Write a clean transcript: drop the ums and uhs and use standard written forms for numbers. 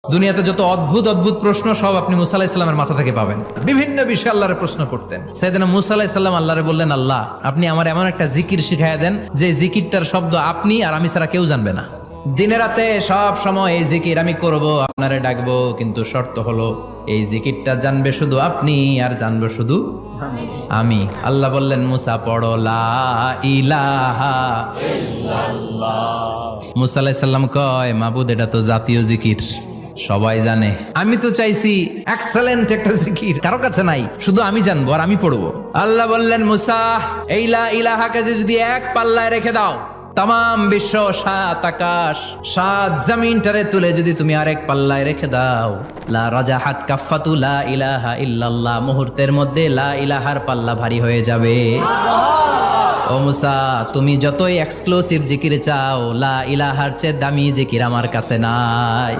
দুনিয়াতে যত অদ্ভুত অদ্ভুত প্রশ্ন সব আপনি মুসা আলাইহিস সালামের মাথা থেকে পাবেন। বিভিন্ন বিষয়ে আল্লাহরে প্রশ্ন করতেন। সাইয়েদনা মুসা আলাইহিস সালাম আল্লাহরে বললেন, আল্লাহ আপনি আমার এমন একটা জিকির শিখাইয়া দেন যে জিকিরটার শব্দ আপনি আর আমি ছাড়া কেউ জানবে না। দিনে রাতে সব সময় এই জিকির আমি করব, আপনারে ডাকবো, কিন্তু শর্ত হলো এই জিকিরটা জানবে শুধু আপনি আর জানবো শুধু আমি। আল্লাহ বললেন, মুসা পড়ো লা ইলাহা ইল্লাল্লাহ। মুসা আলাইহিস সালাম কয়, মাবুদ এটা তো জাতীয় জিকির, সবাই জানে। আমি তো চাইছি এক্সেলেন্ট একটা জিকির, কারো কাছে নাই, শুধু আমি জানবো আর আমি পড়বো। আল্লাহ বললেন, মুসা এই লা ইলাহাকে যদি এক পাল্লায় রেখে দাও, তাম বিশ্ব, সাত আকাশ, সাত জমিনটারে তুলে যদি তুমি আরেক পাল্লায় রেখে দাও, লা রাজাহাত কাফাতু লা ইলাহা ইল্লাল্লাহ, মুহূর্তের মধ্যে লা ইলাহার পাল্লা ভারী হয়ে যাবে। ও মুসা, তুমি যতই এক্সক্লুসিভ জিকির চাও, লা ইলাহার চেয়ে দামি জিকির আমার কাছে নাই।